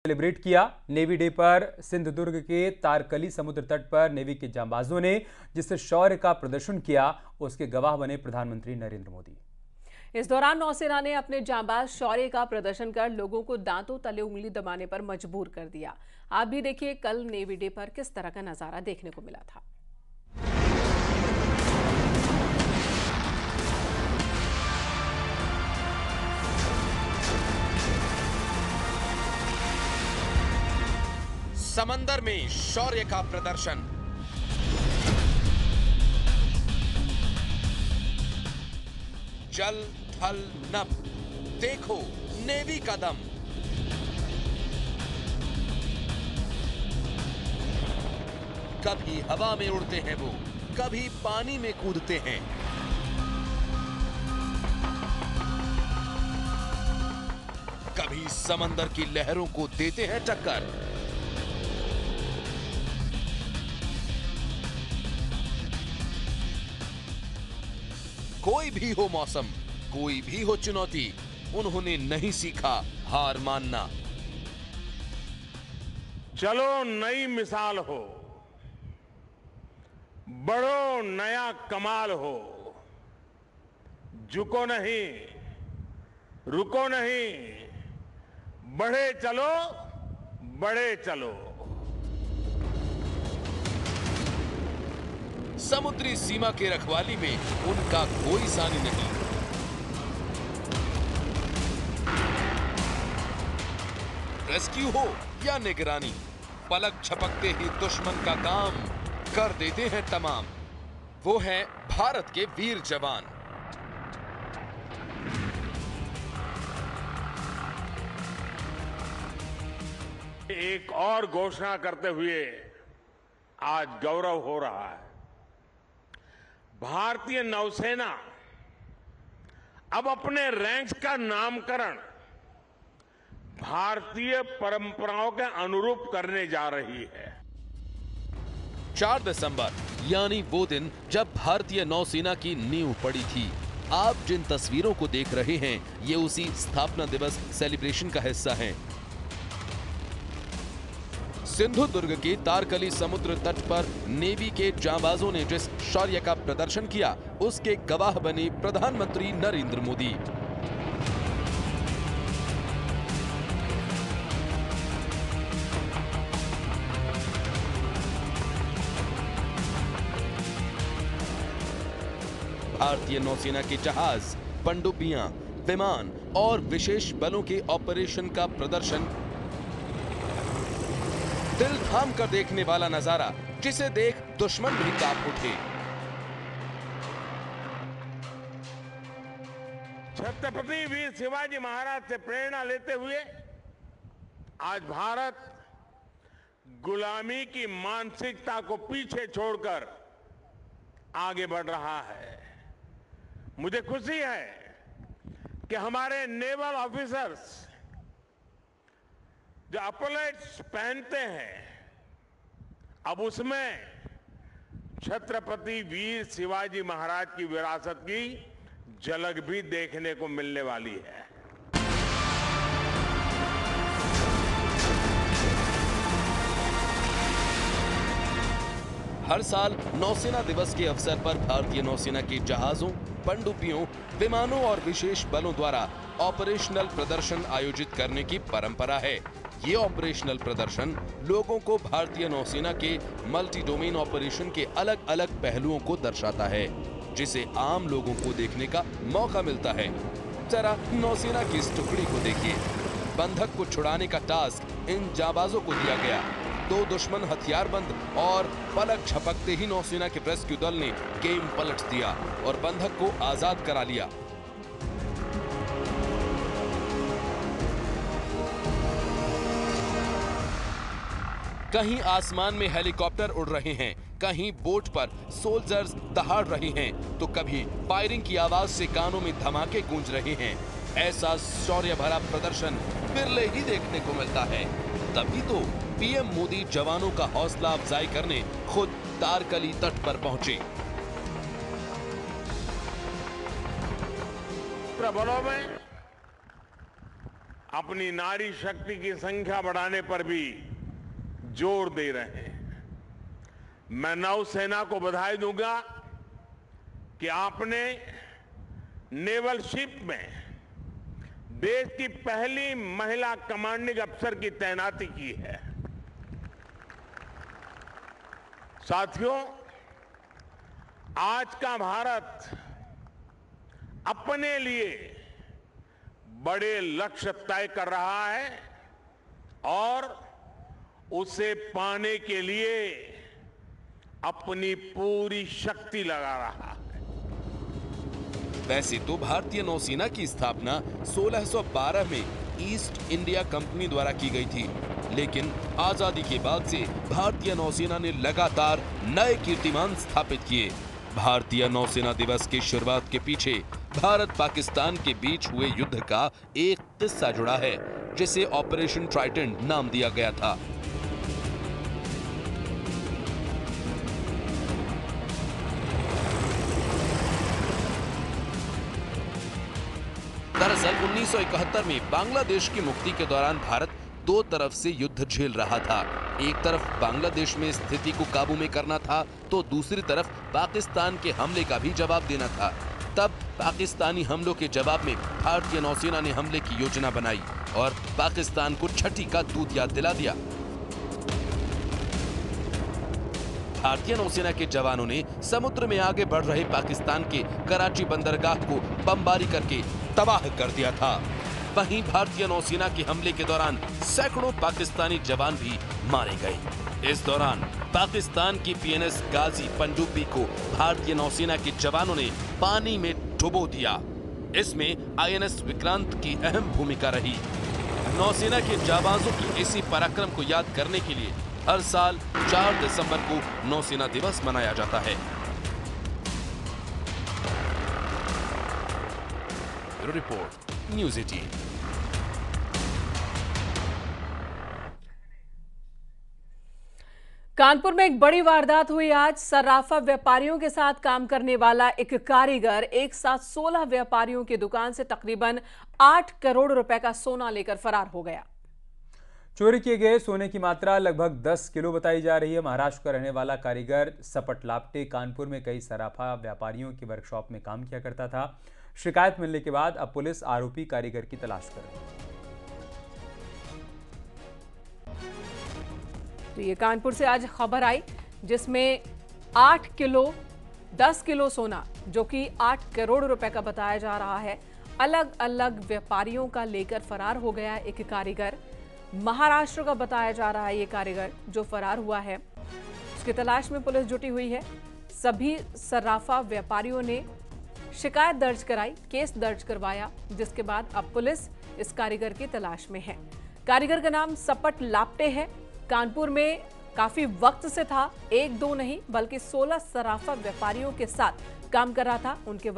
Celebrate किया। Navy day पर सिंधुदुर्ग के तारकली समुद्र तट पर नेवी के जांबाजों ने जिस शौर्य का प्रदर्शन किया, उसके गवाह बने प्रधानमंत्री नरेंद्र मोदी। इस दौरान नौसेना ने अपने जांबाज शौर्य का प्रदर्शन कर लोगों को दांतों तले उंगली दबाने पर मजबूर कर दिया। आप भी देखिए कल नेवी डे पर किस तरह का नजारा देखने को मिला था। समंदर में शौर्य का प्रदर्शन, जल थल नभ, देखो नेवी का दम। कभी हवा में उड़ते हैं वो, कभी पानी में कूदते हैं। कभी समंदर की लहरों को देते हैं टक्कर। कोई भी हो मौसम, कोई भी हो चुनौती, उन्होंने नहीं सीखा हार मानना। चलो नई मिसाल हो, बढ़ो नया कमाल हो, झुको नहीं, रुको नहीं, बढ़े चलो, बढ़े चलो। समुद्री सीमा के रखवाली में उनका कोई सानी नहीं। रेस्क्यू हो या निगरानी, पलक झपकते ही दुश्मन का काम कर देते हैं तमाम। वो हैं भारत के वीर जवान। एक और घोषणा करते हुए आज गौरव हो रहा है। भारतीय नौसेना अब अपने रैंक्स का नामकरण भारतीय परंपराओं के अनुरूप करने जा रही है। 4 दिसंबर यानी वो दिन जब भारतीय नौसेना की नींव पड़ी थी। आप जिन तस्वीरों को देख रहे हैं, ये उसी स्थापना दिवस सेलिब्रेशन का हिस्सा हैं। सिंधुदुर्ग के तारकली समुद्र तट पर नेवी के जांबाजों ने जिस शौर्य का प्रदर्शन किया, उसके गवाह बने प्रधानमंत्री नरेंद्र मोदी। भारतीय नौसेना के जहाज, पनडुब्बियां, विमान और विशेष बलों के ऑपरेशन का प्रदर्शन दिल थाम कर देखने वाला नजारा, जिसे देख दुश्मन भी कांप उठे। छत्रपति वीर शिवाजी महाराज से प्रेरणा लेते हुए आज भारत गुलामी की मानसिकता को पीछे छोड़कर आगे बढ़ रहा है। मुझे खुशी है कि हमारे नेवल ऑफिसर्स जो अपलेट्स पहनते हैं, अब उसमें छत्रपति वीर शिवाजी महाराज की विरासत की झलक भी देखने को मिलने वाली है। हर साल नौसेना दिवस के अवसर पर भारतीय नौसेना के जहाजों, पनडुब्बियों, विमानों और विशेष बलों द्वारा ऑपरेशनल प्रदर्शन आयोजित करने की परंपरा है। ये ऑपरेशनल प्रदर्शन लोगों को भारतीय नौसेना के मल्टी डोमेन ऑपरेशन के अलग अलग पहलुओं को दर्शाता है, जिसे आम लोगों को देखने का मौका मिलता है। जरा नौसेना की इस टुकड़ी को देखिए। बंधक को छुड़ाने का टास्क इन जाबाजों को दिया गया। 2 दुश्मन हथियारबंद और पलक झपकते ही नौसेना के रेस्क्यू दल ने गेम पलट दिया और बंधक को आजाद करा लिया। कहीं आसमान में हेलीकॉप्टर उड़ रहे हैं, कहीं बोट पर सोल्जर्स दहाड़ रहे हैं, तो कभी फायरिंग की आवाज से कानों में धमाके गूंज रहे हैं। ऐसा शौर्य भरा प्रदर्शन बिरले ही देखने को मिलता है। तभी तो पीएम मोदी जवानों का हौसला अफजाई करने खुद तारकली तट पर पहुंचे। बलों में अपनी नारी शक्ति की संख्या बढ़ाने पर भी जोर दे रहे हैं। मैं नौसेना को बधाई दूंगा कि आपने नेवल शिप में देश की पहली महिला कमांडिंग अफसर की तैनाती की है। साथियों, आज का भारत अपने लिए बड़े लक्ष्य तय कर रहा है और उसे पाने के लिए अपनी पूरी शक्ति लगा रहा है। वैसे तो भारतीय नौसेना की स्थापना 1612 में ईस्ट इंडिया कंपनी द्वारा की गई थी, लेकिन आजादी के बाद से भारतीय नौसेना ने लगातार नए कीर्तिमान स्थापित किए। भारतीय नौसेना दिवस की शुरुआत के पीछे भारत पाकिस्तान के बीच हुए युद्ध का एक किस्सा जुड़ा है, जिसे ऑपरेशन ट्राइडेंट नाम दिया गया था। दरअसल 1971 में बांग्लादेश की मुक्ति के दौरान भारत दो तरफ से युद्ध झेल रहा था। एक तरफ बांग्लादेश में स्थिति को काबू में करना था, तो दूसरी तरफ पाकिस्तान के हमले का भी जवाब देना था। तब पाकिस्तानी हमलों के जवाब में भारतीय नौसेना ने हमले की योजना बनाई और पाकिस्तान को छठी का दूध याद दिला दिया। भारतीय नौसेना के जवानों ने समुद्र में आगे बढ़ रहे पाकिस्तान के कराची बंदरगाह को बमबारी करके तबाह कर दिया था। वहीं भारतीय नौसेना के हमले के दौरान सैकड़ों पाकिस्तानी जवान भी मारे गए। इस दौरान पाकिस्तान की पीएनएस गाजी पनडुब्बी को भारतीय नौसेना के जवानों ने पानी में डुबो दिया। इसमें आईएनएस विक्रांत की अहम भूमिका रही। नौसेना के जाबाजों की इसी पराक्रम को याद करने के लिए हर साल 4 दिसंबर को नौसेना दिवस मनाया जाता है। Report news 18। कानपुर में एक बड़ी वारदात हुई आज। सर्राफा व्यापारियों के साथ काम करने वाला एक कारीगर एक साथ 16 व्यापारियों की दुकान से तकरीबन 8 करोड़ रुपए का सोना लेकर फरार हो गया। चोरी किए गए सोने की मात्रा लगभग 10 किलो बताई जा रही है। महाराष्ट्र का रहने वाला कारीगर सपट लाप्टे कानपुर में कई सर्राफा व्यापारियों की वर्कशॉप में काम किया करता था। शिकायत मिलने के बाद अब पुलिस आरोपी कारीगर की तलाश कर रही है। तो ये कानपुर से आज खबर आई, जिसमें 10 किलो सोना, जो कि 8 करोड़ रुपए का बताया जा रहा है, अलग अलग व्यापारियों का लेकर फरार हो गया एक कारीगर। महाराष्ट्र का बताया जा रहा है ये कारीगर जो फरार हुआ है, उसकी तलाश में पुलिस जुटी हुई है। सभी सर्राफा व्यापारियों ने शिकायत दर्ज कराई, केस दर्ज करवाया, जिसके बाद अब पुलिस इस कारीगर की तलाश में है। कारीगर का नाम सपट लाप्टे है। कानपुर में काफी वक्त से था, 1-2 नहीं बल्कि 16 सर्राफा व्यापारियों के साथ काम कर रहा था। उनके